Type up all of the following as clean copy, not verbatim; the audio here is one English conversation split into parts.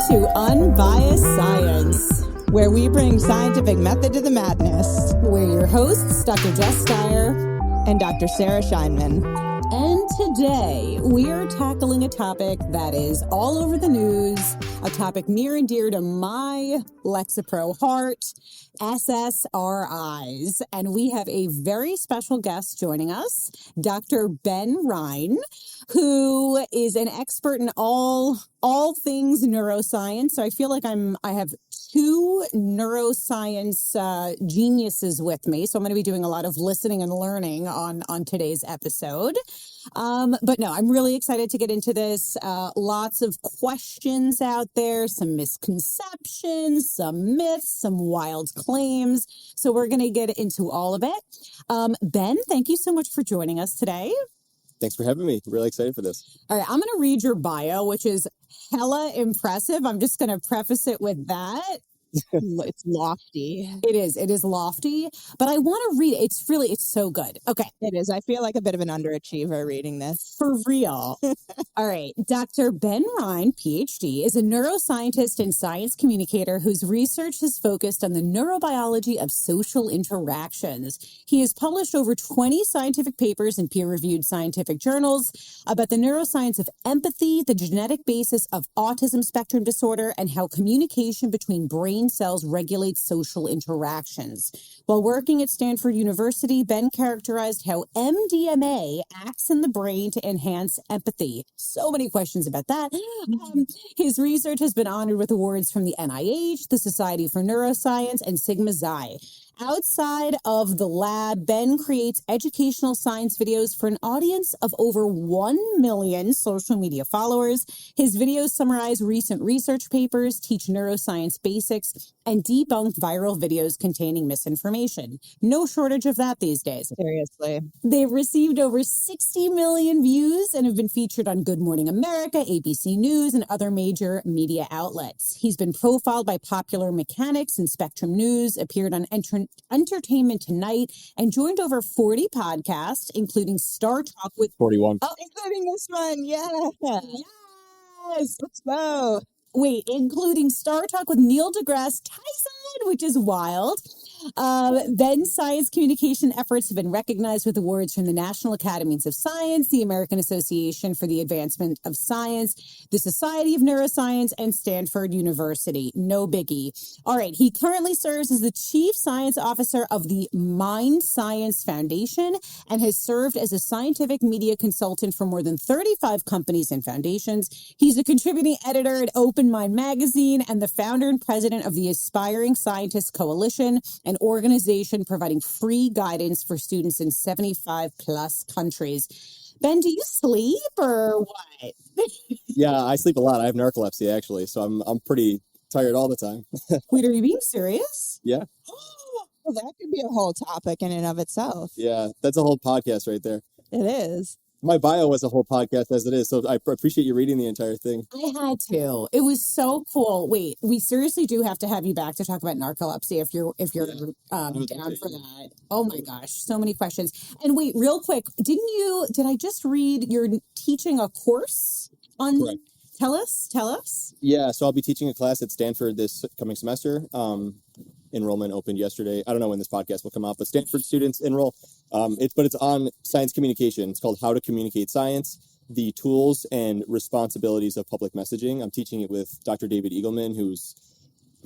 to Unbiased Science, where we bring scientific method to the madness. We're your hosts, Dr. Jess Steyer and Dr. Sarah Scheinman. And today we are tackling a topic that is all over the news, a topic near and dear to my Lexapro heart, SSRIs. And we have a very special guest joining us, Dr. Ben Rerun, who is an expert in all things neuroscience. So I feel like I have two neuroscience geniuses with me. So I'm going to be doing a lot of listening and learning on today's episode. But no, I'm really excited to get into this. Lots of questions out there, some misconceptions, some myths, some wild claims. So we're going to get into all of it. Ben, thank you so much for joining us today. Thanks for having me. Really excited for this. All right, I'm going to read your bio, which is hella impressive. I'm just going to preface it with that. It's lofty. It is lofty, but I want to read it. It's so good. Okay. It is. I feel like a bit of an underachiever reading this. For real. All right. Dr. Ben Rerun, PhD, is a neuroscientist and science communicator whose research is focused on the neurobiology of social interactions. He has published over 20 scientific papers in peer-reviewed scientific journals about the neuroscience of empathy, the genetic basis of autism spectrum disorder, and how communication between brain cells regulate social interactions. While working at Stanford University, Ben characterized how MDMA acts in the brain to enhance empathy. So many questions about that. His research has been honored with awards from the NIH, the Society for Neuroscience, and Sigma Xi. Outside of the lab, Ben creates educational science videos for an audience of over 1 million social media followers. His videos summarize recent research papers, teach neuroscience basics, and debunk viral videos containing misinformation. No shortage of that these days. Seriously. They've received over 60 million views and have been featured on Good Morning America, ABC News, and other major media outlets. He's been profiled by Popular Mechanics and Spectrum News, appeared on Entertainment Tonight, and joined over 40 podcasts, including Star Talk with 41. Oh, including this one. Yeah. Yes. Let's go. Wait, including Star Talk with Neil deGrasse Tyson, which is wild. Ben's science communication efforts have been recognized with awards from the National Academies of Science, the American Association for the Advancement of Science, the Society of Neuroscience, and Stanford University. No biggie. All right, he currently serves as the Chief Science Officer of the Mind Science Foundation and has served as a scientific media consultant for more than 35 companies and foundations. He's a contributing editor at Open Mind Magazine and the founder and president of the Aspiring Scientists Coalition, an organization providing free guidance for students in 75 plus countries. Ben, do you sleep or what? Yeah, I sleep a lot. I have narcolepsy actually, so I'm pretty tired all the time. Wait, are you being serious? Yeah. Well, that could be a whole topic in and of itself. Yeah, that's a whole podcast right there. It is. My bio was a whole podcast as it is, so I appreciate you reading the entire thing. I had to. It was so cool. Wait, we seriously do have to have you back to talk about narcolepsy if you're down for that. Oh my gosh, so many questions. And wait, real quick, did I just read you're teaching a course on? Correct. Tell us. Yeah, so I'll be teaching a class at Stanford this coming semester. Enrollment opened yesterday. I don't know when this podcast will come out, but Stanford students enroll. It's on science communication. It's called How to Communicate Science, the Tools and Responsibilities of Public Messaging. I'm teaching it with Dr. David Eagleman, who's,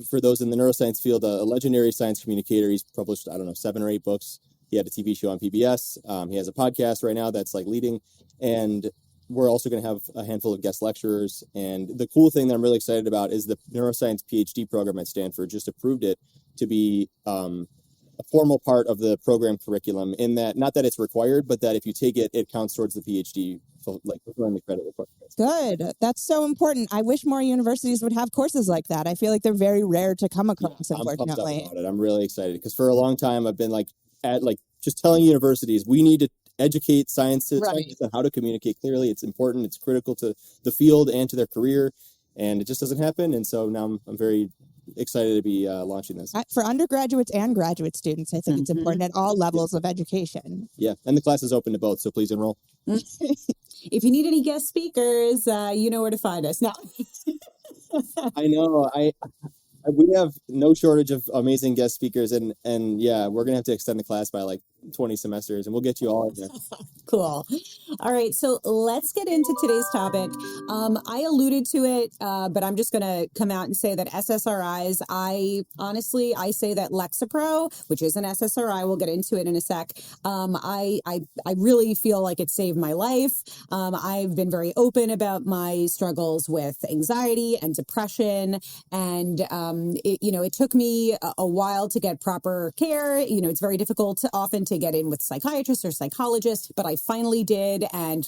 for those in the neuroscience field, a legendary science communicator. He's published, 7 or 8 books. He had a TV show on PBS. He has a podcast right now that's leading. And we're also going to have a handful of guest lecturers. And the cool thing that I'm really excited about is the neuroscience PhD program at Stanford just approved it to be a formal part of the program curriculum, in that, not that it's required, but that if you take it, it counts towards the PhD, fulfilling the credit requirements. Good. That's so important. I wish more universities would have courses like that. I feel like they're very rare to come across, unfortunately. I'm pumped up about it. I'm really excited because for a long time I've been just telling universities we need to educate scientists on how to communicate clearly. It's important. It's critical to the field and to their career, and it just doesn't happen. And so now I'm very excited to be launching this. For undergraduates and graduate students, I think it's important at all levels of education. Yeah, and the class is open to both, so please enroll. If you need any guest speakers, you know where to find us. Now, I know. We have no shortage of amazing guest speakers, and yeah, we're gonna have to extend the class by like 20 semesters, and we'll get you all in there. Cool. All right, so let's get into today's topic. I alluded to it, but I'm just going to come out and say that SSRIs, I say that Lexapro, which is an SSRI, we'll get into it in a sec. I really feel like it saved my life. I've been very open about my struggles with anxiety and depression, and it took me a while to get proper care. It's very difficult often to get in with psychiatrists or psychologists, but I finally did, and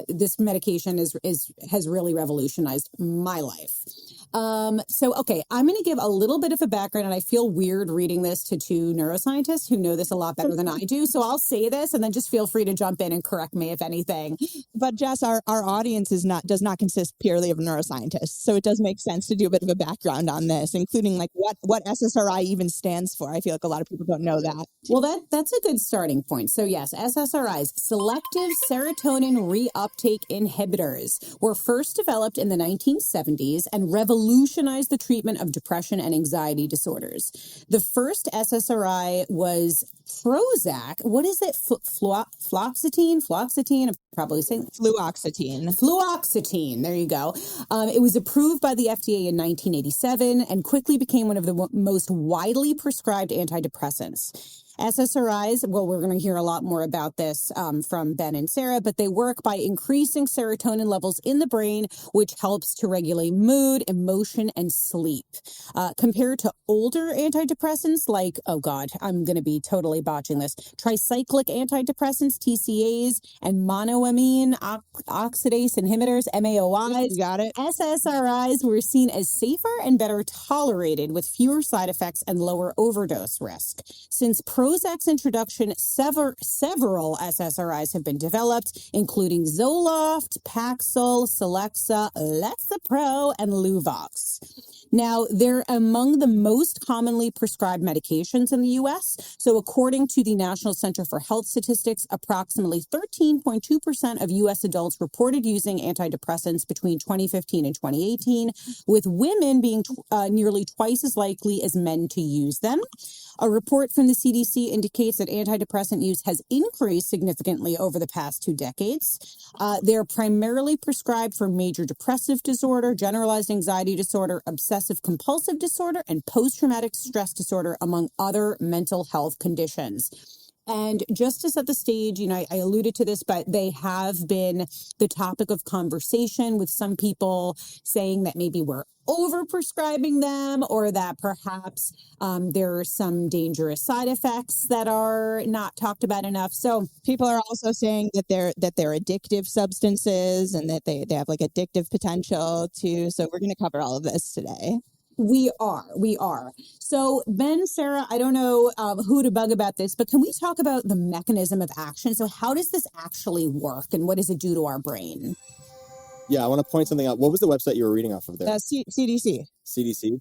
this medication has really revolutionized my life. Okay, I'm going to give a little bit of a background, and I feel weird reading this to two neuroscientists who know this a lot better than I do. So I'll say this, and then just feel free to jump in and correct me if anything. But Jess, our audience does not consist purely of neuroscientists, so it does make sense to do a bit of a background on this, including like what SSRI even stands for. I feel like a lot of people don't know that. Well, that's a good starting point. So yes, SSRIs, selective serotonin reuptake inhibitors, were first developed in the 1970s and revolutionized the treatment of depression and anxiety disorders. The first SSRI was Prozac. What is it? Fluoxetine? I'm probably saying Fluoxetine. There you go. It was approved by the FDA in 1987 and quickly became one of the most widely prescribed antidepressants. SSRIs, well, we're going to hear a lot more about this from Ben and Sarah, but they work by increasing serotonin levels in the brain, which helps to regulate mood, emotion, and sleep. Compared to older antidepressants like, oh God, I'm going to be totally botching this, tricyclic antidepressants, TCAs, and monoamine oxidase inhibitors, MAOIs. You got it. SSRIs were seen as safer and better tolerated with fewer side effects and lower overdose risk. Since Prozac's introduction, several SSRIs have been developed, including Zoloft, Paxil, Celexa, Lexapro, and Luvox. Now, they're among the most commonly prescribed medications in the U.S. So according to the National Center for Health Statistics, approximately 13.2% of U.S. adults reported using antidepressants between 2015 and 2018, with women being nearly twice as likely as men to use them. A report from the CDC indicates that antidepressant use has increased significantly over the past 2 decades. They're primarily prescribed for major depressive disorder, generalized anxiety disorder, obsessive compulsive disorder, and post-traumatic stress disorder, among other mental health conditions. And just to set the stage, I alluded to this, but they have been the topic of conversation, with some people saying that maybe we're overprescribing them, or that perhaps there are some dangerous side effects that are not talked about enough. So people are also saying that they're addictive substances and that they have like addictive potential too. So we're going to cover all of this today. We are. So Ben, Sarah, I don't know who to bug about this, but can we talk about the mechanism of action? So how does this actually work, and what does it do to our brain? Yeah, I want to point something out. What was the website you were reading off of there? CDC. CDC?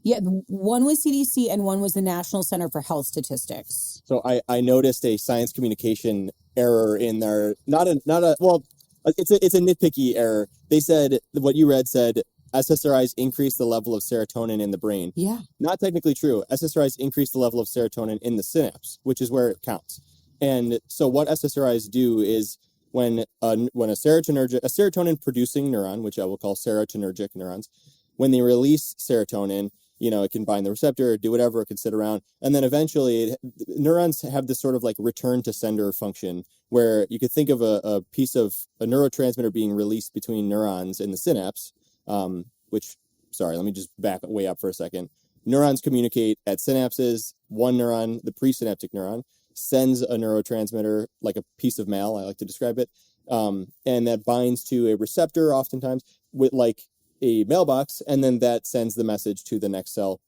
Yeah, one was CDC and one was the National Center for Health Statistics. So I noticed a science communication error in there. It's a nitpicky error. They said, what you read said, SSRIs increase the level of serotonin in the brain. Yeah. Not technically true. SSRIs increase the level of serotonin in the synapse, which is where it counts. And so what SSRIs do is when a serotonin producing neuron, which I will call serotonergic neurons, when they release serotonin, it can bind the receptor, do whatever, it can sit around. And then eventually neurons have this sort of like return to sender function, where you could think of a piece of a neurotransmitter being released between neurons in the synapse. Let me just back way up for a second. Neurons communicate at synapses. One neuron, the presynaptic neuron, sends a neurotransmitter, like a piece of mail, I like to describe it, and that binds to a receptor, oftentimes with like a mailbox, and then that sends the message to the next cell.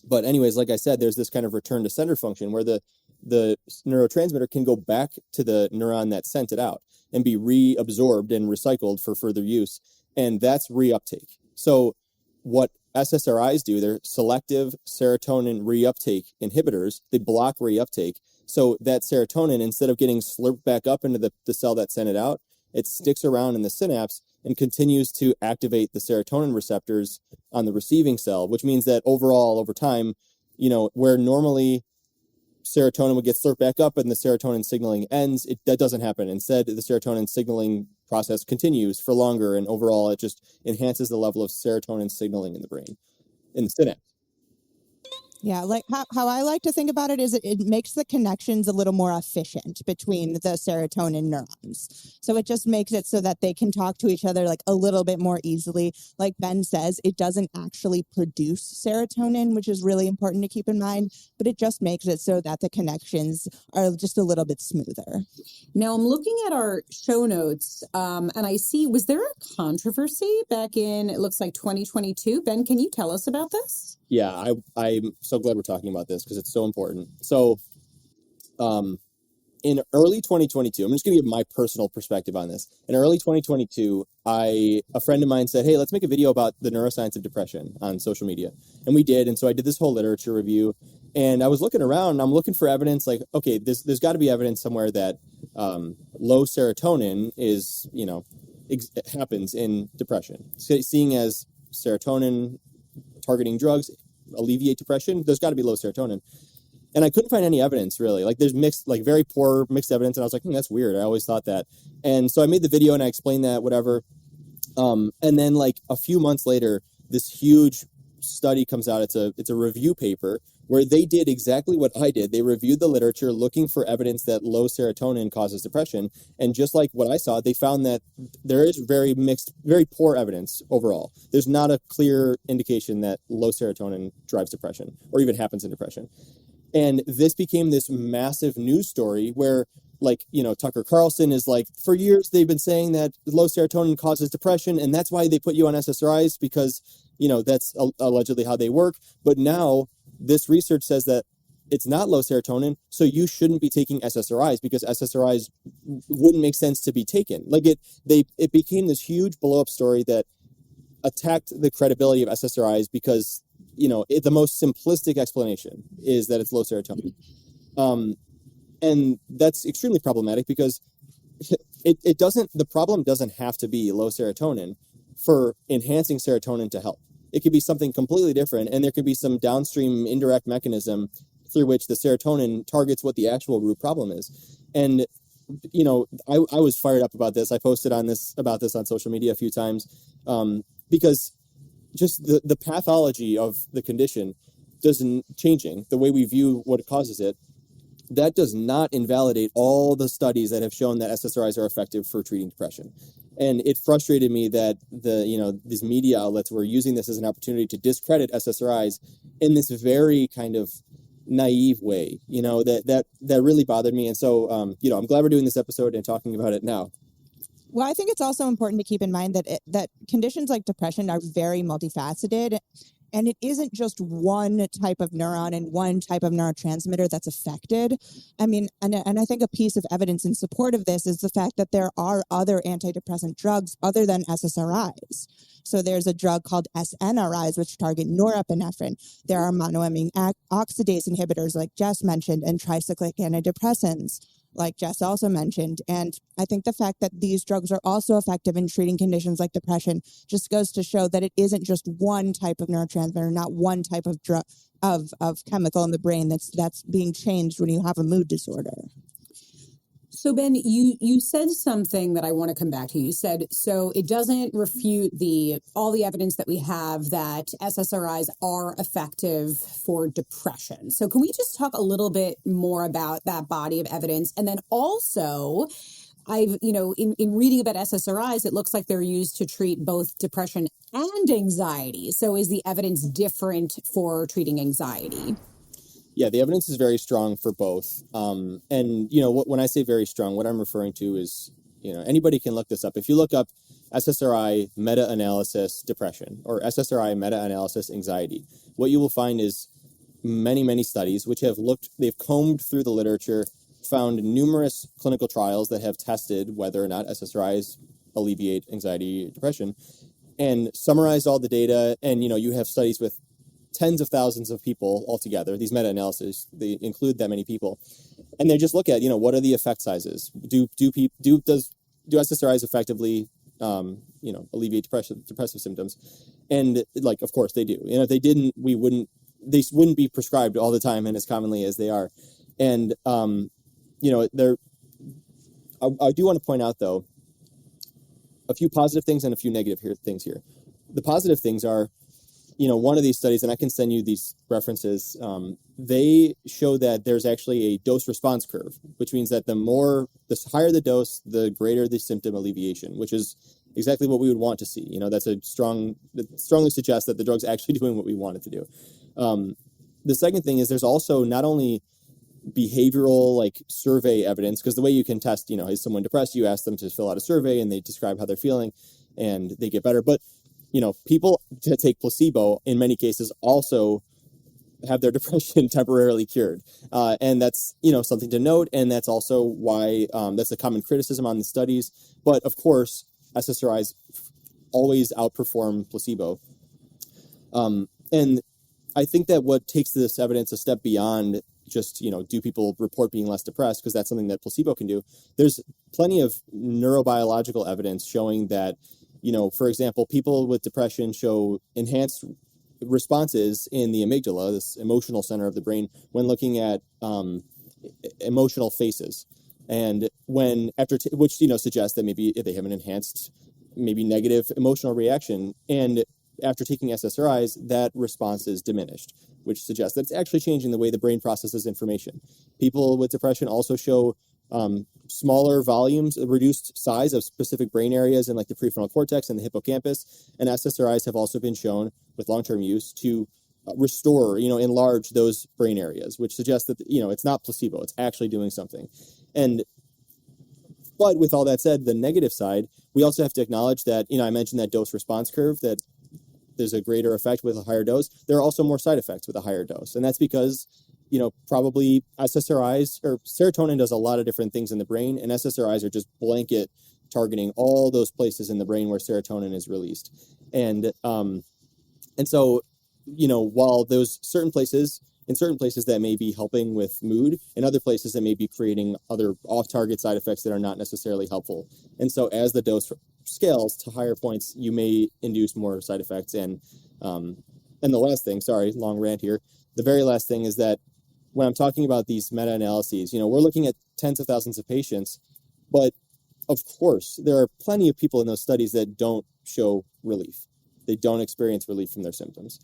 But anyways, like I said, there's this kind of return to sender function where the neurotransmitter can go back to the neuron that sent it out and be reabsorbed and recycled for further use. And that's reuptake. So what SSRIs do, they're selective serotonin reuptake inhibitors. They block reuptake. So that serotonin, instead of getting slurped back up into the cell that sent it out, it sticks around in the synapse and continues to activate the serotonin receptors on the receiving cell, which means that overall, over time, where normally serotonin would get slurped back up and the serotonin signaling ends, that doesn't happen. Instead, the serotonin signaling process continues for longer, and overall, it just enhances the level of serotonin signaling in the brain, in the synapse. Yeah, like how I like to think about it is it makes the connections a little more efficient between the serotonin neurons. So it just makes it so that they can talk to each other like a little bit more easily. Like Ben says, it doesn't actually produce serotonin, which is really important to keep in mind, but it just makes it so that the connections are just a little bit smoother. Now I'm looking at our show notes and I see, was there a controversy back in, it looks like 2022? Ben, can you tell us about this? Yeah, I'm so glad we're talking about this because it's so important. So in early 2022, I'm just going to give my personal perspective on this. In early 2022, a friend of mine said, hey, let's make a video about the neuroscience of depression on social media. And we did. And so I did this whole literature review. And I was looking around and I'm looking for evidence like, okay, there's got to be evidence somewhere that low serotonin is, happens in depression. Seeing as serotonin targeting drugs alleviate depression, there's got to be low serotonin. And I couldn't find any evidence really. Like there's very poor mixed evidence. And I was like, that's weird. I always thought that. And so I made the video and I explained that, whatever. And then like a few months later, this huge study comes out. It's a review paper where they did exactly what I did. They reviewed the literature looking for evidence that low serotonin causes depression. And just like what I saw, they found that there is very poor evidence overall. There's not a clear indication that low serotonin drives depression or even happens in depression. And this became this massive news story where Tucker Carlson is like, for years, they've been saying that low serotonin causes depression. And that's why they put you on SSRIs because, that's allegedly how they work. But now this research says that it's not low serotonin. So you shouldn't be taking SSRIs because SSRIs wouldn't make sense to be taken. Like it became this huge blow up story that attacked the credibility of SSRIs because the most simplistic explanation is that it's low serotonin. And that's extremely problematic because the problem doesn't have to be low serotonin for enhancing serotonin to help. It could be something completely different, and there could be some downstream indirect mechanism through which the serotonin targets what the actual root problem is. And, I was fired up about this. I posted about this on social media a few times because just the pathology of the condition doesn't changing the way we view what causes it. That does not invalidate all the studies that have shown that SSRIs are effective for treating depression. And it frustrated me that these media outlets were using this as an opportunity to discredit SSRIs in this very kind of naive way, that really bothered me. And so, I'm glad we're doing this episode and talking about it now. Well, I think it's also important to keep in mind that conditions like depression are very multifaceted. And it isn't just one type of neuron and one type of neurotransmitter that's affected. I mean, and I think a piece of evidence in support of this is the fact that there are other antidepressant drugs other than SSRIs. So there's a drug called SNRIs, which target norepinephrine. There are monoamine oxidase inhibitors, like Jess mentioned, and tricyclic antidepressants, like Jess also mentioned. And I think the fact that these drugs are also effective in treating conditions like depression just goes to show that it isn't just one type of neurotransmitter, not one type of drug of chemical in the brain that's being changed when you have a mood disorder. So Ben, you said something that I want to come back to. You said, so it doesn't refute all the evidence that we have that SSRIs are effective for depression. So can we just talk a little bit more about that body of evidence? And then also, in reading about SSRIs, it looks like they're used to treat both depression and anxiety. So is the evidence different for treating anxiety? Yeah, the evidence is very strong for both. And, when I say very strong, what I'm referring to is, anybody can look this up. If you look up SSRI meta-analysis depression or SSRI meta-analysis anxiety, what you will find is many, many studies which they've combed through the literature, found numerous clinical trials that have tested whether or not SSRIs alleviate anxiety, depression, and summarized all the data. And, you have studies with tens of thousands of people altogether. These meta-analyses, they include that many people. And they just look at, what are the effect sizes? Do SSRIs effectively alleviate depressive symptoms. And like, of course they do. And if they didn't, they wouldn't be prescribed all the time and as commonly as they are. And, I do want to point out, though, a few positive things and a few negative things here. The positive things are, one of these studies, and I can send you these references, they show that there's actually a dose response curve, which means that the higher the dose, the greater the symptom alleviation, which is exactly what we would want to see. That strongly suggests that the drug's actually doing what we want it to do. The second thing is there's also not only behavioral survey evidence, because the way you can test, is someone depressed, you ask them to fill out a survey and they describe how they're feeling and they get better. But, people that take placebo in many cases also have their depression temporarily cured. And that's, something to note. And that's also why that's a common criticism on the studies. But of course, SSRIs always outperform placebo. And I think that what takes this evidence a step beyond just, do people report being less depressed, because that's something that placebo can do. There's plenty of neurobiological evidence showing that, for example, people with depression show enhanced responses in the amygdala, this emotional center of the brain, when looking at emotional faces. And which suggests that maybe if they have an enhanced, maybe negative emotional reaction, and after taking SSRIs, that response is diminished, which suggests that it's actually changing the way the brain processes information. People with depression also show smaller volumes, a reduced size of specific brain areas in the prefrontal cortex and the hippocampus. And SSRIs have also been shown with long-term use to restore, enlarge those brain areas, which suggests that, it's not placebo, it's actually doing something. But with all that said, the negative side, we also have to acknowledge that, I mentioned that dose response curve, that there's a greater effect with a higher dose. There are also more side effects with a higher dose. And that's because, probably SSRIs, or serotonin does a lot of different things in the brain, and SSRIs are just blanket targeting all those places in the brain where serotonin is released. And so, while those certain places that may be helping with mood, and other places that may be creating other off-target side effects that are not necessarily helpful. And so as the dose scales to higher points, you may induce more side effects. And the last thing, sorry, long rant here. The very last thing is that when I'm talking about these meta-analyses, we're looking at tens of thousands of patients, but of course, there are plenty of people in those studies that don't show relief. They don't experience relief from their symptoms.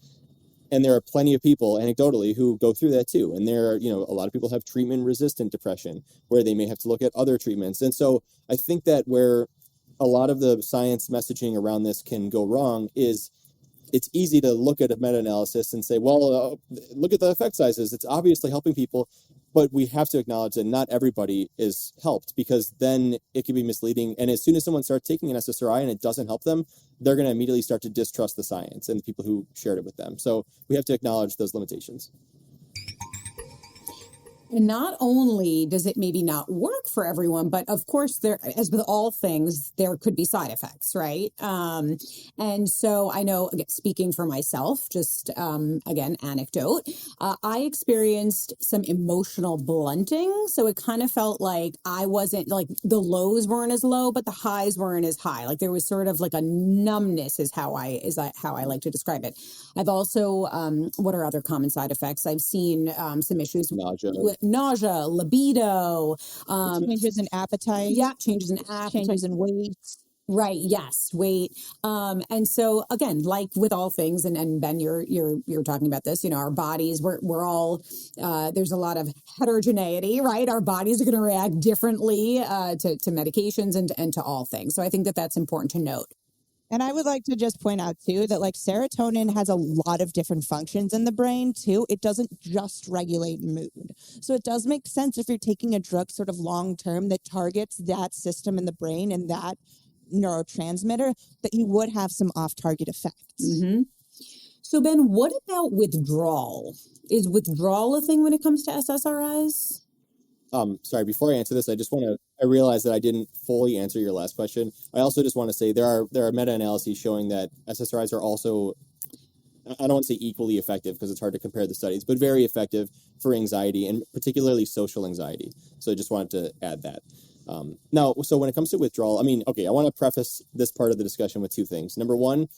And there are plenty of people, anecdotally, who go through that too. And there are, a lot of people have treatment-resistant depression, where they may have to look at other treatments. And so I think that where a lot of the science messaging around this can go wrong is it's easy to look at a meta-analysis and say, well, look at the effect sizes. It's obviously helping people. But we have to acknowledge that not everybody is helped, because then it can be misleading. And as soon as someone starts taking an SSRI and it doesn't help them, they're going to immediately start to distrust the science and the people who shared it with them. So we have to acknowledge those limitations. And not only does it maybe not work for everyone, but of course, there, as with all things, there could be side effects, right? And so I know, again, speaking for myself, just again, anecdote, I experienced some emotional blunting. So it kind of felt like I wasn't, like, the lows weren't as low, but the highs weren't as high. Like there was sort of like a numbness is how I like to describe it. I've also, what are other common side effects? I've seen some issues with nausea, libido, changes in appetite. Yeah, changes in appetite, changes in weight. Right. Yes. Weight. And so again, like with all things, and Ben, you're talking about this, our bodies, we're all, there's a lot of heterogeneity, right? Our bodies are going to react differently, to medications and to all things. So I think that that's important to note. And I would like to just point out, too, that serotonin has a lot of different functions in the brain, too. It doesn't just regulate mood. So it does make sense if you're taking a drug sort of long term that targets that system in the brain and that neurotransmitter, that you would have some off-target effects. Mm-hmm. So, Ben, what about withdrawal? Is withdrawal a thing when it comes to SSRIs? Sorry, before I answer this, I realized that I didn't fully answer your last question. I also just want to say there are meta-analyses showing that SSRIs are also, I don't want to say equally effective because it's hard to compare the studies, but very effective for anxiety, and particularly social anxiety. So I just wanted to add that. Now, so when it comes to withdrawal, I mean, okay, I want to preface this part of the discussion with two things. Number one,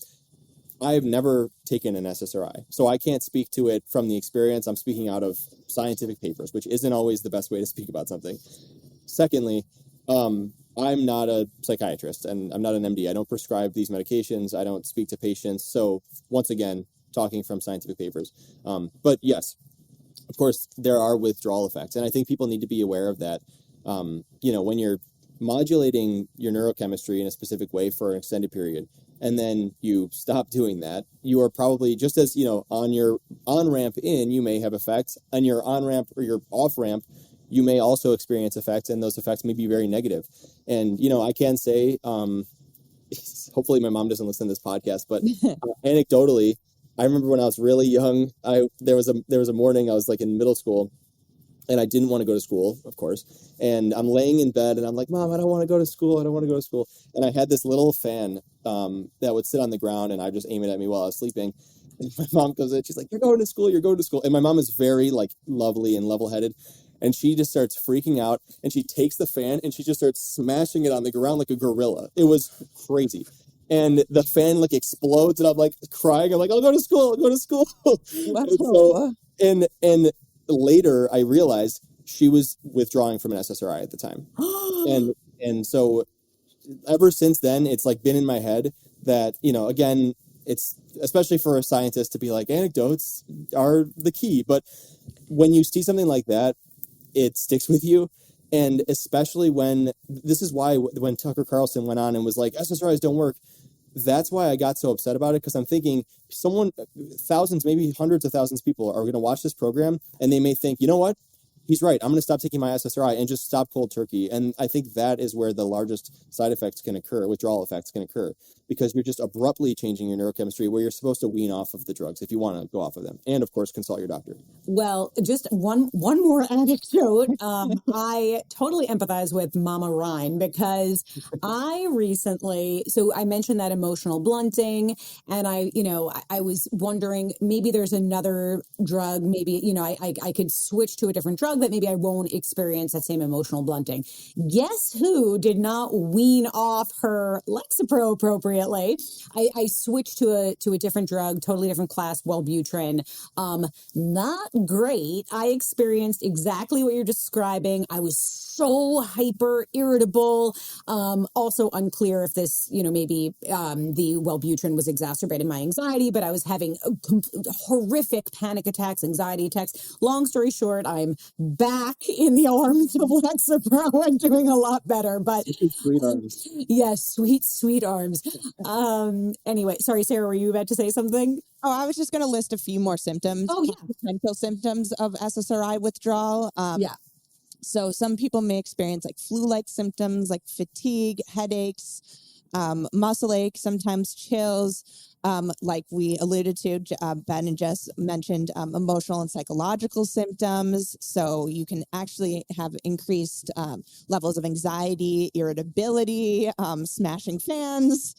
I've never taken an SSRI, so I can't speak to it from the experience. I'm speaking out of scientific papers, which isn't always the best way to speak about something. Secondly, I'm not a psychiatrist and I'm not an MD. I don't prescribe these medications. I don't speak to patients. So once again, talking from scientific papers. But yes, of course, there are withdrawal effects. And I think people need to be aware of that. When you're modulating your neurochemistry in a specific way for an extended period, and then you stop doing that, you are probably, just as, on your on-ramp in, you may have effects. On your on-ramp or your off-ramp, you may also experience effects, and those effects may be very negative. And, I can say, hopefully my mom doesn't listen to this podcast, but anecdotally, I remember when I was really young, there was a morning I was like in middle school, and I didn't want to go to school, of course. And I'm laying in bed, and I'm like, Mom, I don't want to go to school. I don't want to go to school. And I had this little fan that would sit on the ground, and I just aim it at me while I was sleeping. And my mom comes in, she's like, you're going to school. You're going to school. And my mom is very like lovely and level-headed. And she just starts freaking out, and she takes the fan, and she just starts smashing it on the ground like a gorilla. It was crazy. And the fan like explodes, and I'm like crying. I'm like, I'll go to school. I'll go to school. and later I realized she was withdrawing from an SSRI at the time. and so ever since then, it's like been in my head that, again, it's especially for a scientist to be like, anecdotes are the key. But when you see something like that, it sticks with you. And especially this is why when Tucker Carlson went on and was like, SSRIs don't work, that's why I got so upset about it, because I'm thinking thousands, maybe hundreds of thousands of people are going to watch this program, and they may think, you know what? He's right. I'm going to stop taking my SSRI and just stop cold turkey. And I think that is where the largest side effects can occur, withdrawal effects can occur, because you're just abruptly changing your neurochemistry where you're supposed to wean off of the drugs if you want to go off of them. And of course, consult your doctor. Well, just one more anecdote. I totally empathize with Mama Ryan, because I recently, so I mentioned that emotional blunting, and I was wondering, maybe there's another drug, maybe, I could switch to a different drug that maybe I won't experience that same emotional blunting. Guess who did not wean off her Lexapro appropriately? I switched to a different drug, totally different class, Wellbutrin. Not great. I experienced exactly what you're describing. I was so hyper irritable. Also unclear if this, maybe the Wellbutrin was exacerbating my anxiety, but I was having horrific panic attacks, anxiety attacks. Long story short, I'm back in the arms of Lexapro and doing a lot better. But sweet arms. Yes, sweet arms. Anyway, sorry, Sarah, were you about to say something? Oh, I was just going to list a few more symptoms. Oh, yeah. Potential symptoms of SSRI withdrawal. So some people may experience like flu-like symptoms like fatigue, headaches, muscle ache, sometimes chills. Like we alluded to, Ben and Jess mentioned emotional and psychological symptoms. So you can actually have increased levels of anxiety, irritability, smashing fans.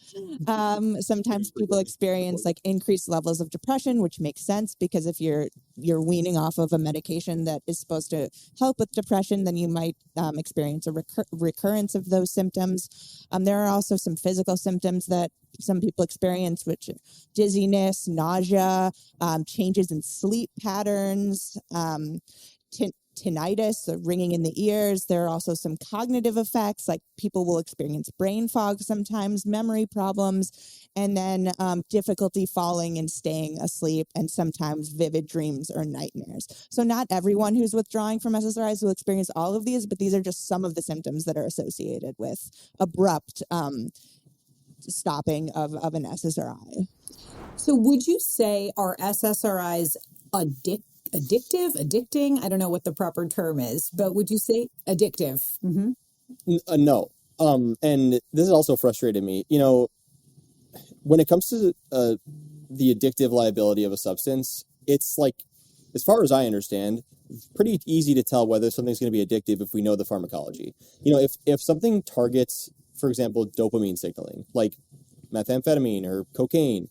Sometimes people experience like increased levels of depression, which makes sense, because if you're weaning off of a medication that is supposed to help with depression, then you might experience a recurrence of those symptoms. There are also some physical symptoms that some people experience, which dizziness, nausea, changes in sleep patterns, tinnitus, so ringing in the ears. There are also some cognitive effects, like people will experience brain fog sometimes, memory problems, and then difficulty falling and staying asleep, and sometimes vivid dreams or nightmares. So not everyone who's withdrawing from SSRIs will experience all of these, but these are just some of the symptoms that are associated with abrupt stopping of an SSRI. So would you say are SSRIs addicting? I don't know what the proper term is, but would you say addictive? Mm-hmm. No. And this has also frustrated me. When it comes to the addictive liability of a substance, it's like, as far as I understand, pretty easy to tell whether something's going to be addictive if we know the pharmacology. If something targets, for example, dopamine signaling, like methamphetamine or cocaine,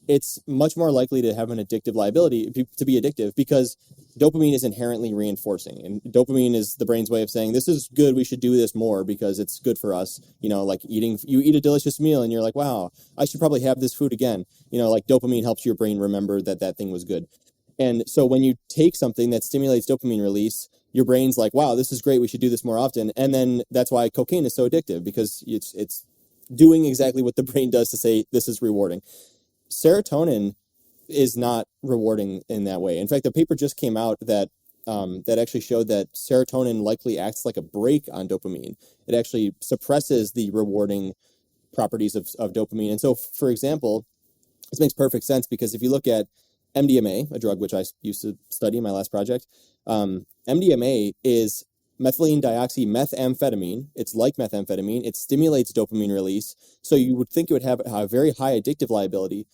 it's much more likely to have an addictive liability, to be addictive, because dopamine is inherently reinforcing. And dopamine is the brain's way of saying, this is good, we should do this more because it's good for us. You know, like you eat a delicious meal and you're like, wow, I should probably have this food again. You know, like dopamine helps your brain remember that thing was good. And so when you take something that stimulates dopamine release, your brain's like, wow, this is great, we should do this more often. And then that's why cocaine is so addictive, because it's doing exactly what the brain does to say, this is rewarding. Serotonin is not rewarding in that way. In fact, a paper just came out that actually showed that serotonin likely acts like a brake on dopamine. It actually suppresses the rewarding properties of dopamine. And so, for example, this makes perfect sense, because if you look at MDMA, a drug which I used to study in my last project, MDMA is methylene dioxymethamphetamine. It's like methamphetamine. It stimulates dopamine release. So you would think it would have a very high addictive liability,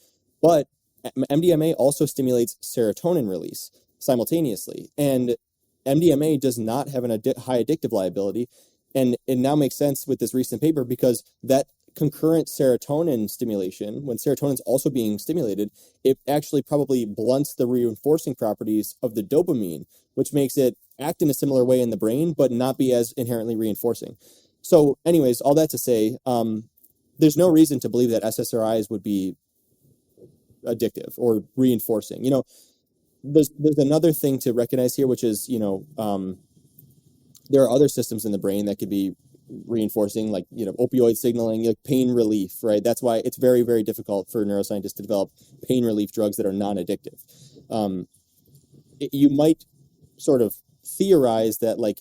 but MDMA also stimulates serotonin release simultaneously. And MDMA does not have a high addictive liability. And it now makes sense with this recent paper, because that concurrent serotonin stimulation, when serotonin is also being stimulated, it actually probably blunts the reinforcing properties of the dopamine, which makes it act in a similar way in the brain, but not be as inherently reinforcing. So anyways, all that to say, there's no reason to believe that SSRIs would be addictive or reinforcing. You know, there's another thing to recognize here, which is, you know, there are other systems in the brain that could be reinforcing, like, you know, opioid signaling, like pain relief, right? That's why it's very, very difficult for neuroscientists to develop pain relief drugs that are non-addictive. You might sort of theorize that, like,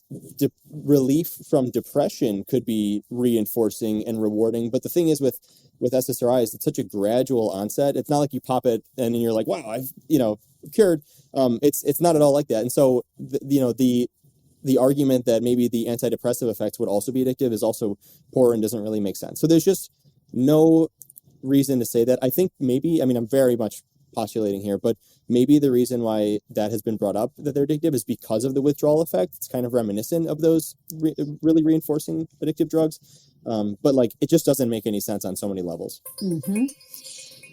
relief from depression could be reinforcing and rewarding, but the thing is with SSRIs, it's such a gradual onset. It's not like you pop it and then you're like, wow, I've, you know, cured. It's not at all like that. And so the argument that maybe the antidepressive effects would also be addictive is also poor and doesn't really make sense. So there's just no reason to say that. I think maybe, I mean, I'm very much postulating here, but maybe the reason why that has been brought up, that they're addictive, is because of the withdrawal effect. It's kind of reminiscent of those really reinforcing addictive drugs. But like, it just doesn't make any sense on so many levels. Mm-hmm.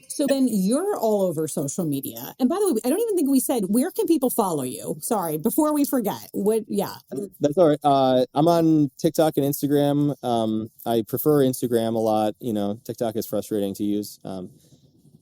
So Ben, you're all over social media. And by the way, I don't even think we said, where can people follow you? Sorry, before we forget. Yeah. That's all right. I'm on TikTok and Instagram. I prefer Instagram a lot. You know, TikTok is frustrating to use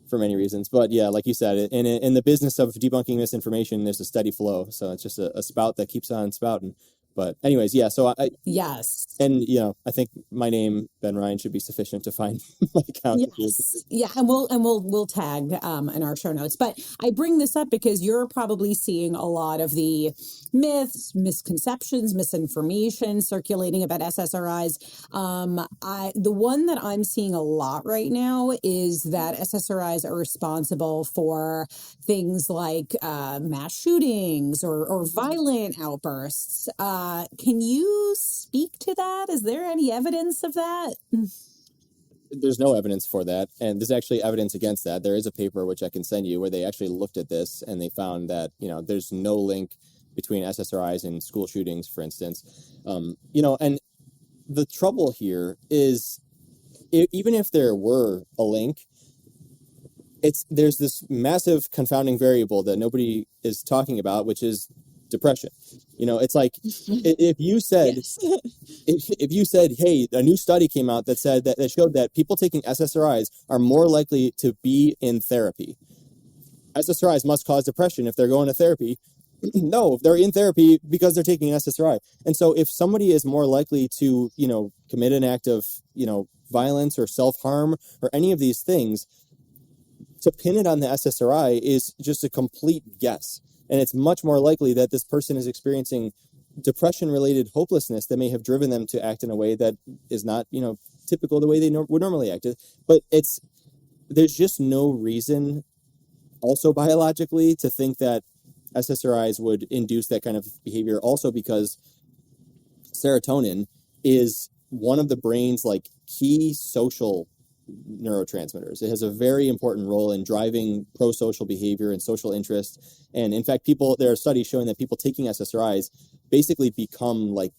for many reasons. But yeah, like you said, in the business of debunking misinformation, there's a steady flow. So it's just a spout that keeps on spouting. But anyways, yeah, so yes. And, you know, I think my name, Ben Ryan, should be sufficient to find my account. Yes. Yeah, and we'll tag in our show notes. But I bring this up because you're probably seeing a lot of the myths, misconceptions, misinformation circulating about SSRIs. The one that I'm seeing a lot right now is that SSRIs are responsible for things like mass shootings or violent outbursts. Can you speak to that? Is there any evidence of that? There's no evidence for that. And there's actually evidence against that. There is a paper which I can send you where they actually looked at this and they found that, you know, there's no link between SSRIs and school shootings, for instance. You know, and the trouble here is, even if there were a link, there's this massive confounding variable that nobody is talking about, which is depression. You know, it's like, if you said, Yes. if you said, hey, a new study came out that said that showed that people taking SSRIs are more likely to be in therapy. SSRIs must cause depression if they're going to therapy. No, they're in therapy because they're taking an SSRI. And so if somebody is more likely to, you know, commit an act of, you know, violence or self-harm or any of these things, to pin it on the SSRI is just a complete guess. And it's much more likely that this person is experiencing depression-related hopelessness that may have driven them to act in a way that is not, you know, typical the way they would normally act. But there's just no reason, also biologically, to think that SSRIs would induce that kind of behavior. Also because serotonin is one of the brain's like key social neurotransmitters. It has a very important role in driving pro-social behavior and social interest. And in fact, there are studies showing that people taking SSRIs basically become, like,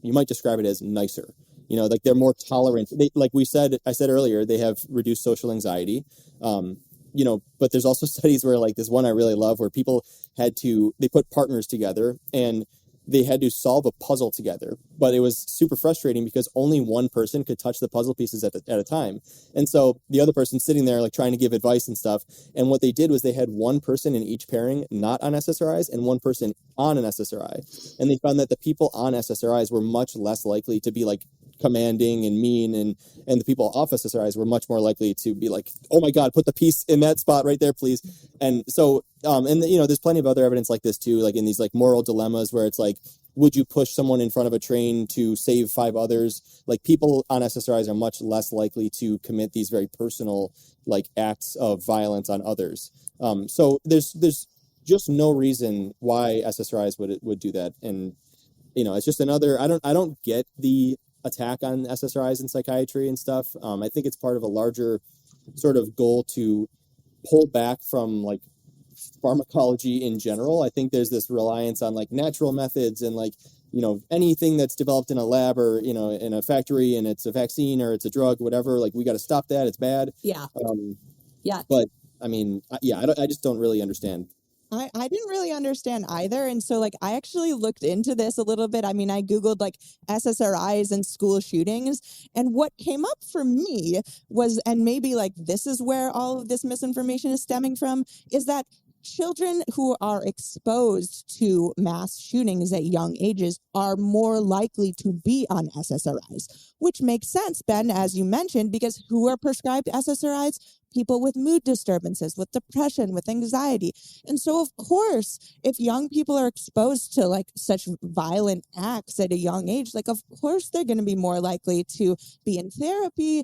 you might describe it as nicer. You know, like they're more tolerant. I said earlier, they have reduced social anxiety. You but there's also studies where like this one I really love where people they put partners together and they had to solve a puzzle together, but it was super frustrating because only one person could touch the puzzle pieces at a time. And so the other person sitting there like trying to give advice and stuff. And what they did was they had one person in each pairing not on SSRIs and one person on an SSRI. And they found that the people on SSRIs were much less likely to be like commanding and mean, and the people off SSRIs were much more likely to be like, oh my God, put the piece in that spot right there, please. And so, there's plenty of other evidence like this too, like in these like moral dilemmas where it's like, would you push someone in front of a train to save 5 others? Like people on SSRIs are much less likely to commit these very personal like acts of violence on others. So there's just no reason why SSRIs would do that. And, it's just another, I don't get the attack on SSRIs in psychiatry and stuff. I think it's part of a larger sort of goal to pull back from like pharmacology in general. I think there's this reliance on like natural methods and like, anything that's developed in a lab or, in a factory and it's a vaccine or it's a drug, whatever, like we got to stop that. It's bad. Yeah. Yeah. But I mean, I just don't really understand. I didn't really understand either. And so like I actually looked into this a little bit. I mean, I Googled like SSRIs and school shootings. And what came up for me was, and maybe like this is where all of this misinformation is stemming from, is that children who are exposed to mass shootings at young ages are more likely to be on SSRIs, which makes sense, Ben, as you mentioned, because who are prescribed SSRIs? People with mood disturbances, with depression, with anxiety. And so, of course, if young people are exposed to like such violent acts at a young age, like, of course, they're going to be more likely to be in therapy,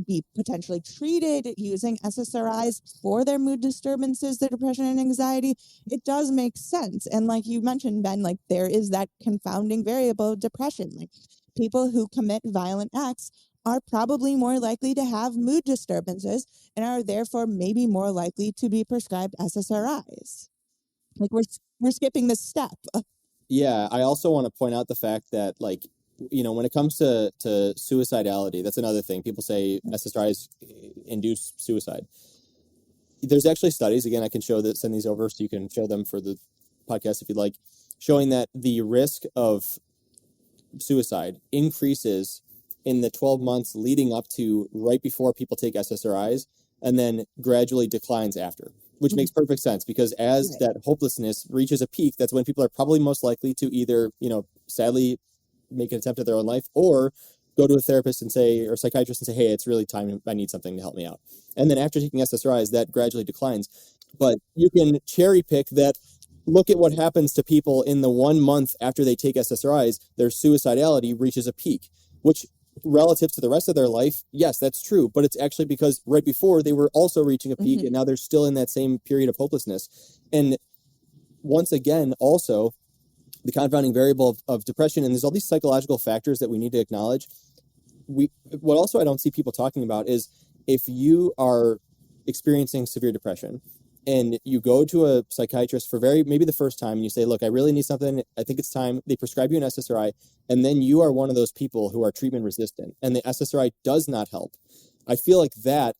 be potentially treated using SSRIs for their mood disturbances, their depression and anxiety. It does make sense. And like you mentioned, Ben, like there is that confounding variable of depression. Like people who commit violent acts are probably more likely to have mood disturbances and are therefore maybe more likely to be prescribed SSRIs. Like we're skipping this step. Yeah, I also want to point out the fact that like, when it comes to suicidality, that's another thing. People say SSRIs induce suicide. There's actually studies, again, I can send these over so you can show them for the podcast if you'd like, showing that the risk of suicide increases in the 12 months leading up to right before people take SSRIs and then gradually declines after, which makes perfect sense because as that hopelessness reaches a peak, that's when people are probably most likely to either, sadly make an attempt at their own life or go to a therapist and say, or psychiatrist and say, hey, it's really time. I need something to help me out. And then after taking SSRIs, that gradually declines. But you can cherry pick that. Look at what happens to people in the 1 month after they take SSRIs, their suicidality reaches a peak, which relative to the rest of their life, yes, that's true. But it's actually because right before they were also reaching a peak and now they're still in that same period of hopelessness. And once again, also, the confounding variable of depression, and there's all these psychological factors that we need to acknowledge. What also I don't see people talking about is if you are experiencing severe depression and you go to a psychiatrist for maybe the first time and you say, look, I really need something. I think it's time. They prescribe you an SSRI. And then you are one of those people who are treatment resistant and the SSRI does not help. I feel like that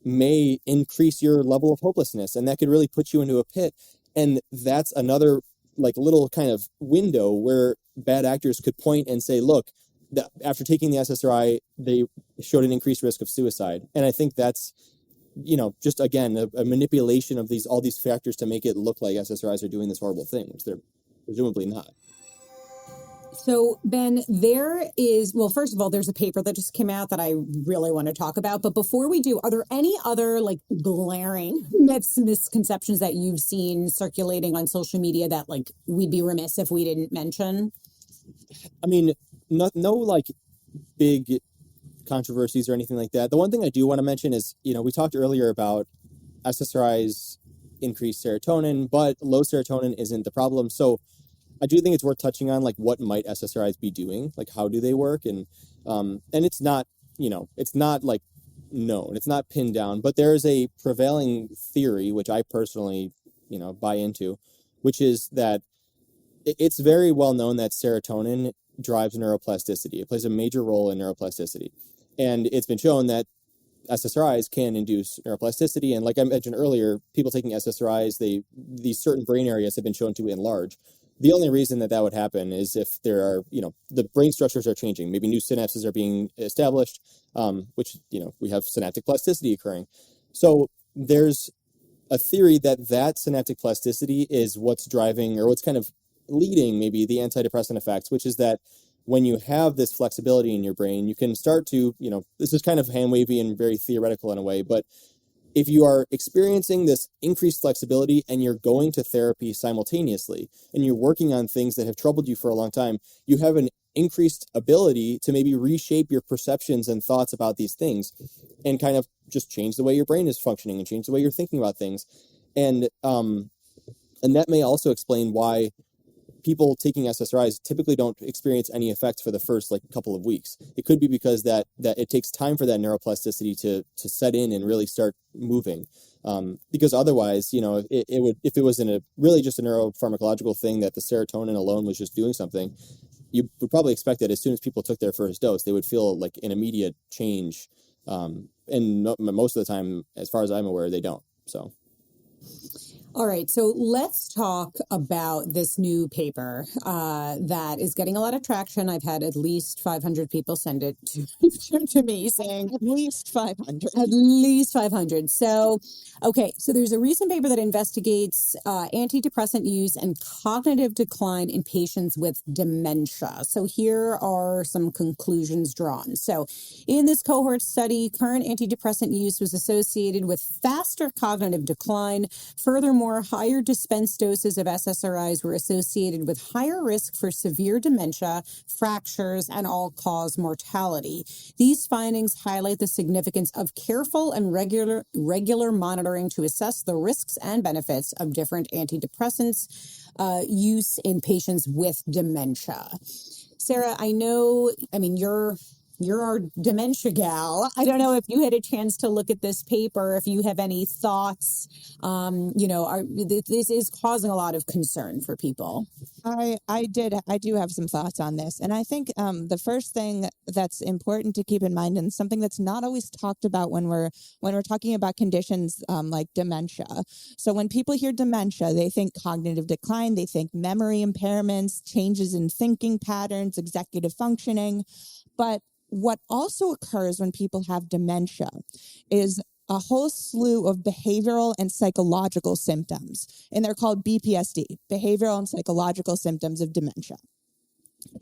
may increase your level of hopelessness and that could really put you into a pit. And that's another like little kind of window where bad actors could point and say, look, after taking the SSRI, they showed an increased risk of suicide. And I think that's, just again, a manipulation of all these factors to make it look like SSRIs are doing this horrible thing, which they're presumably not. So, Ben, first of all, there's a paper that just came out that I really want to talk about. But before we do, are there any other like glaring misconceptions that you've seen circulating on social media that like we'd be remiss if we didn't mention? I mean, no like big controversies or anything like that. The one thing I do want to mention is, we talked earlier about SSRIs increase serotonin, but low serotonin isn't the problem. So I do think it's worth touching on like what might SSRIs be doing, like how do they work, and it's not it's not like known, it's not pinned down, but there is a prevailing theory which I personally buy into, which is that it's very well known that serotonin drives neuroplasticity. It plays a major role in neuroplasticity, and it's been shown that SSRIs can induce neuroplasticity. And like I mentioned earlier, people taking SSRIs, these certain brain areas have been shown to enlarge. The only reason that would happen is if there are, the brain structures are changing. Maybe new synapses are being established, which, we have synaptic plasticity occurring. So there's a theory that synaptic plasticity is what's driving, or what's kind of leading maybe the antidepressant effects, which is that when you have this flexibility in your brain, you can start to, this is kind of hand wavy and very theoretical in a way, but if you are experiencing this increased flexibility and you're going to therapy simultaneously and you're working on things that have troubled you for a long time, you have an increased ability to maybe reshape your perceptions and thoughts about these things and kind of just change the way your brain is functioning and change the way you're thinking about things. And that may also explain why people taking SSRIs typically don't experience any effects for the first couple of weeks. It could be because that it takes time for that neuroplasticity to set in and really start moving. Because otherwise, it would, if it was really just a neuropharmacological thing that the serotonin alone was just doing something, you would probably expect that as soon as people took their first dose, they would feel like an immediate change. And most of the time, as far as I'm aware, they don't. So. All right, so let's talk about this new paper that is getting a lot of traction. I've had at least 500 people send it to me saying At least 500. At least 500. So, okay, so there's a recent paper that investigates antidepressant use and cognitive decline in patients with dementia. So here are some conclusions drawn. So in this cohort study, current antidepressant use was associated with faster cognitive decline. Furthermore, higher dispensed doses of SSRIs were associated with higher risk for severe dementia, fractures, and all-cause mortality. These findings highlight the significance of careful and regular monitoring to assess the risks and benefits of different antidepressants use in patients with dementia. Sarah, you're our dementia gal. I don't know if you had a chance to look at this paper, if you have any thoughts. This is causing a lot of concern for people. I do have some thoughts on this. And I think the first thing that's important to keep in mind, and something that's not always talked about when we're talking about conditions like dementia. So when people hear dementia, they think cognitive decline, they think memory impairments, changes in thinking patterns, executive functioning. But what also occurs when people have dementia is a whole slew of behavioral and psychological symptoms, and they're called BPSD, behavioral and psychological symptoms of dementia.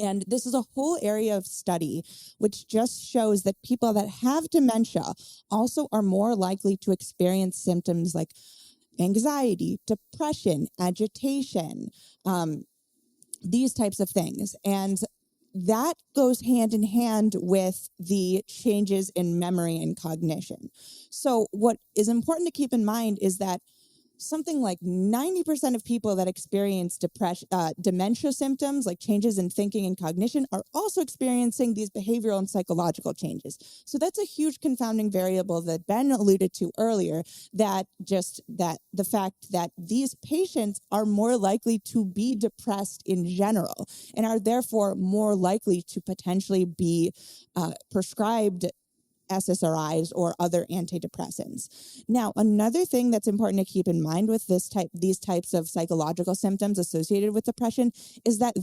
And this is a whole area of study which just shows that people that have dementia also are more likely to experience symptoms like anxiety, depression, agitation, these types of things. And that goes hand in hand with the changes in memory and cognition. So what is important to keep in mind is that something like 90% of people that experience dementia symptoms, like changes in thinking and cognition, are also experiencing these behavioral and psychological changes. So that's a huge confounding variable that Ben alluded to earlier, that the fact that these patients are more likely to be depressed in general and are therefore more likely to potentially be prescribed SSRIs or other antidepressants. Now, another thing that's important to keep in mind with these types of psychological symptoms associated with depression is that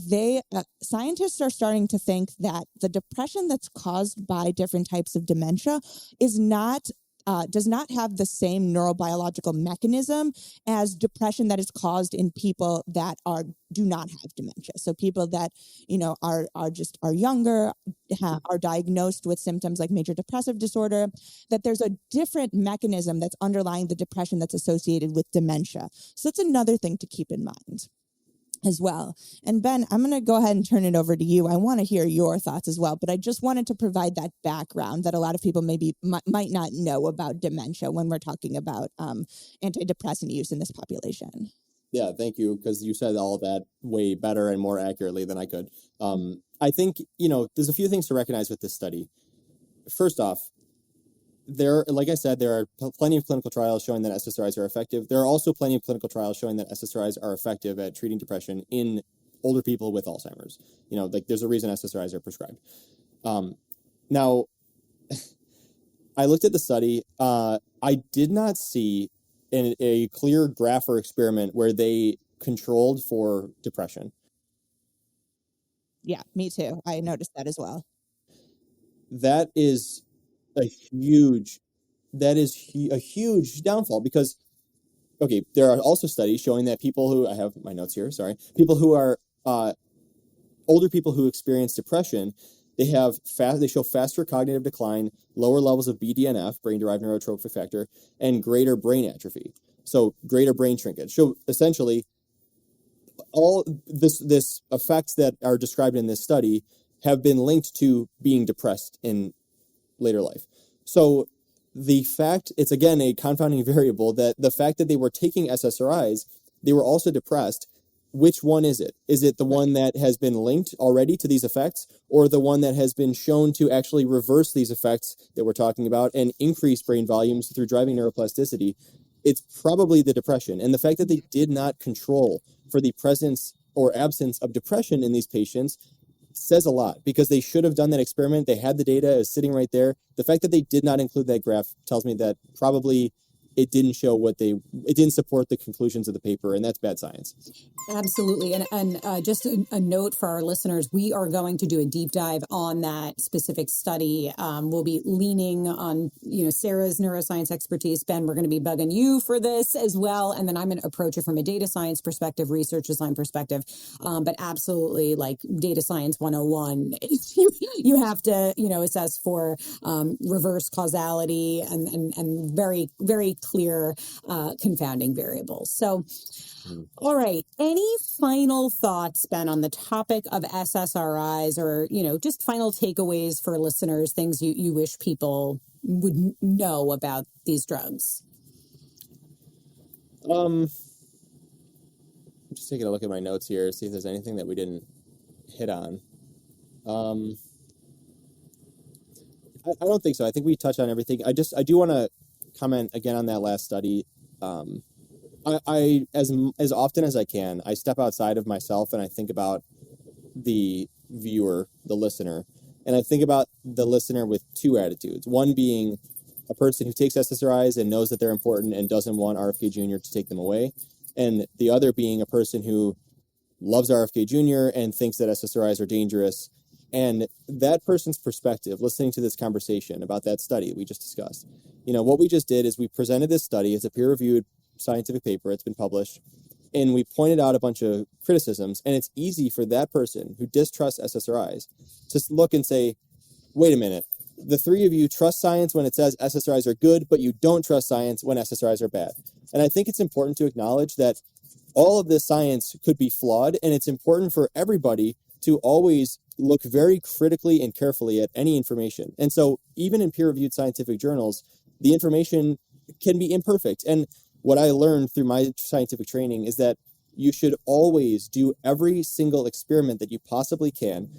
scientists are starting to think that the depression that's caused by different types of dementia does not have the same neurobiological mechanism as depression that is caused in people that do not have dementia. So people that are younger, are diagnosed with symptoms like major depressive disorder, that there's a different mechanism that's underlying the depression that's associated with dementia. So that's another thing to keep in mind as well. And Ben, I'm going to go ahead and turn it over to you. I want to hear your thoughts as well, but I just wanted to provide that background that a lot of people maybe might not know about dementia when we're talking about antidepressant use in this population. Yeah, thank you, because you said all that way better and more accurately than I could. I think, there's a few things to recognize with this study. First off, like I said, there are plenty of clinical trials showing that SSRIs are effective. There are also plenty of clinical trials showing that SSRIs are effective at treating depression in older people with Alzheimer's. There's a reason SSRIs are prescribed. Now, I looked at the study. I did not see a clear graph or experiment where they controlled for depression. Yeah, me too. I noticed that as well. That is a huge a huge downfall because, okay, there are also studies showing that people who, I have my notes here, sorry, people who are older people who experience depression, they show faster cognitive decline, lower levels of BDNF, brain-derived neurotrophic factor, and greater brain atrophy. So greater brain shrinkage. So essentially, all this effects that are described in this study have been linked to being depressed in later life. So the fact, it's again a confounding variable, that the fact that they were taking SSRIs, they were also depressed. Which one is it? Is it the one that has been linked already to these effects, or the one that has been shown to actually reverse these effects that we're talking about and increase brain volumes through driving neuroplasticity? It's probably the depression. And the fact that they did not control for the presence or absence of depression in these patients says a lot, because they should have done that experiment. They had the data is sitting right there. The fact that they did not include that graph tells me that probably it didn't show it didn't support the conclusions of the paper, and that's bad science. Absolutely. And just a note for our listeners, we are going to do a deep dive on that specific study. We'll be leaning on, Sarah's neuroscience expertise. Ben, we're going to be bugging you for this as well. And then I'm going to approach it from a data science perspective, research design perspective. But absolutely, like data science 101, you have to, assess for reverse causality and very, very clear confounding variables. So, all right. Any final thoughts, Ben, on the topic of SSRIs, or, just final takeaways for listeners, things you wish people would know about these drugs? I'm just taking a look at my notes here, see if there's anything that we didn't hit on. I don't think so. I think we touched on everything. I do want to comment again on that last study. I as often as I can, I step outside of myself and I think about the viewer, the listener, and I think about the listener with two attitudes. One being a person who takes SSRIs and knows that they're important and doesn't want RFK Jr. to take them away, and the other being a person who loves RFK Jr. and thinks that SSRIs are dangerous. And that person's perspective, listening to this conversation about that study we just discussed, what we just did is we presented this study. It's a peer-reviewed scientific paper. It's been published. And we pointed out a bunch of criticisms. And it's easy for that person who distrusts SSRIs to look and say, wait a minute, the three of you trust science when it says SSRIs are good, but you don't trust science when SSRIs are bad. And I think it's important to acknowledge that all of this science could be flawed, and it's important for everybody to always look very critically and carefully at any information. And so even in peer-reviewed scientific journals, the information can be imperfect. And what I learned through my scientific training is that you should always do every single experiment that you possibly can.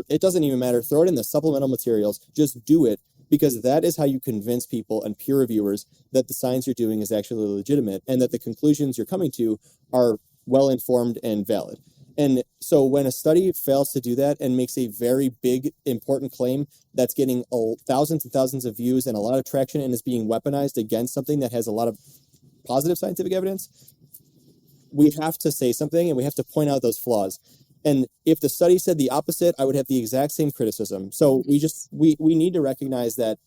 It doesn't even matter. Throw it in the supplemental materials. Just do it, because that is how you convince people and peer reviewers that the science you're doing is actually legitimate and that the conclusions you're coming to are well-informed and valid. And so when a study fails to do that and makes a very big, important claim that's getting thousands and thousands of views and a lot of traction and is being weaponized against something that has a lot of positive scientific evidence, we have to say something and we have to point out those flaws. And if the study said the opposite, I would have the exact same criticism. So we need to recognize that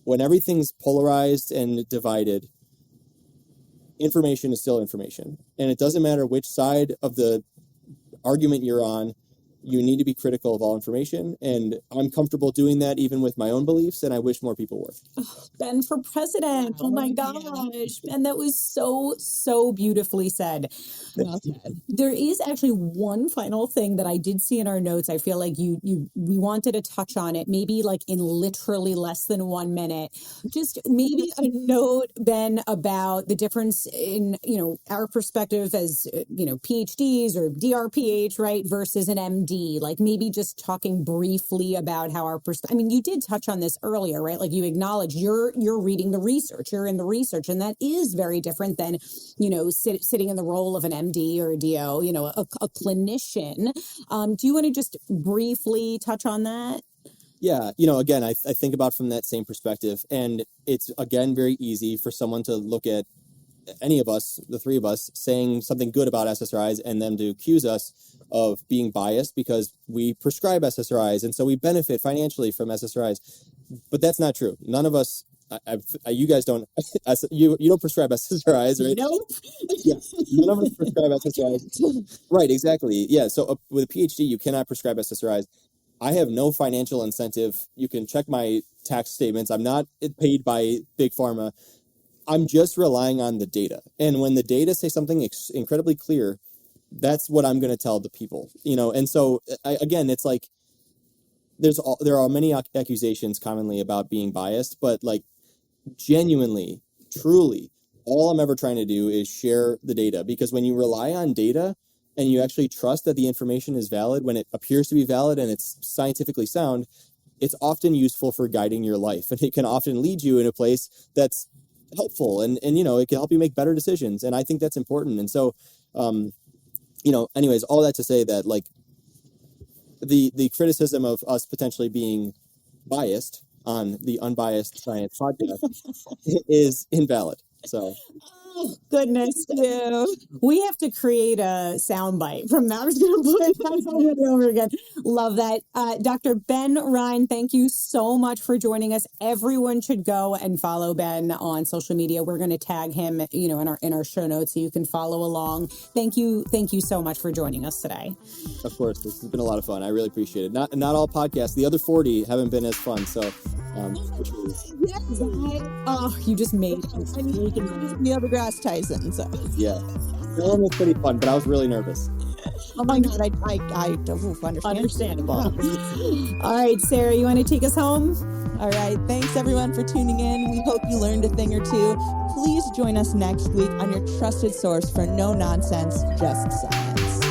when everything's polarized and divided, information is still information. And it doesn't matter which side of the argument you're on, you need to be critical of all information. And I'm comfortable doing that even with my own beliefs, and I wish more people were. Oh, Ben for president. Oh my gosh. Ben, that was so beautifully said. Well said. There is actually one final thing that I did see in our notes. I feel like we wanted to touch on it, maybe like in literally less than 1 minute. Just maybe a note, Ben, about the difference in, our perspective as, PhDs or DRPH, right, versus an MD. Like maybe just talking briefly about how our perspective, you did touch on this earlier, right? Like you acknowledge you're reading the research, you're in the research, and that is very different than, sitting in the role of an MD or a DO, a clinician. Do you want to just briefly touch on that? Yeah, again, I think about from that same perspective, and it's again very easy for someone to look at any of us, the three of us, saying something good about SSRIs and them to accuse us of being biased because we prescribe SSRIs and so we benefit financially from SSRIs. But that's not true. None of us, you guys don't, you don't prescribe SSRIs, right? Nope. Yeah, none of us prescribe SSRIs. Right, exactly. Yeah, so with a PhD, you cannot prescribe SSRIs. I have no financial incentive. You can check my tax statements. I'm not paid by Big Pharma. I'm just relying on the data. And when the data say something incredibly clear, that's what I'm going to tell the people, And so, again, it's like there are many accusations commonly about being biased, but like genuinely, truly, all I'm ever trying to do is share the data. Because when you rely on data and you actually trust that the information is valid, when it appears to be valid and it's scientifically sound, it's often useful for guiding your life. And it can often lead you in a place that's helpful and it can help you make better decisions. And I think that's important. And so, anyways, all that to say that like the criticism of us potentially being biased on the Unbiased Science podcast is invalid. So. Oh, goodness. We have to create a soundbite from that. I was going to play that over and over again. Love that. Dr. Ben Ryan, thank you so much for joining us. Everyone should go and follow Ben on social media. We're going to tag him, in our show notes so you can follow along. Thank you so much for joining us today. Of course, this has been a lot of fun. I really appreciate it. Not all podcasts. The other 40 haven't been as fun. So, you just made Neil deGrasse Tyson. So yeah, that one was pretty fun, but I was really nervous. Oh my God, I don't understandable. All right, Sarah, you want to take us home? All right, thanks everyone for tuning in. We hope you learned a thing or two. Please join us next week on your trusted source for no nonsense, just science.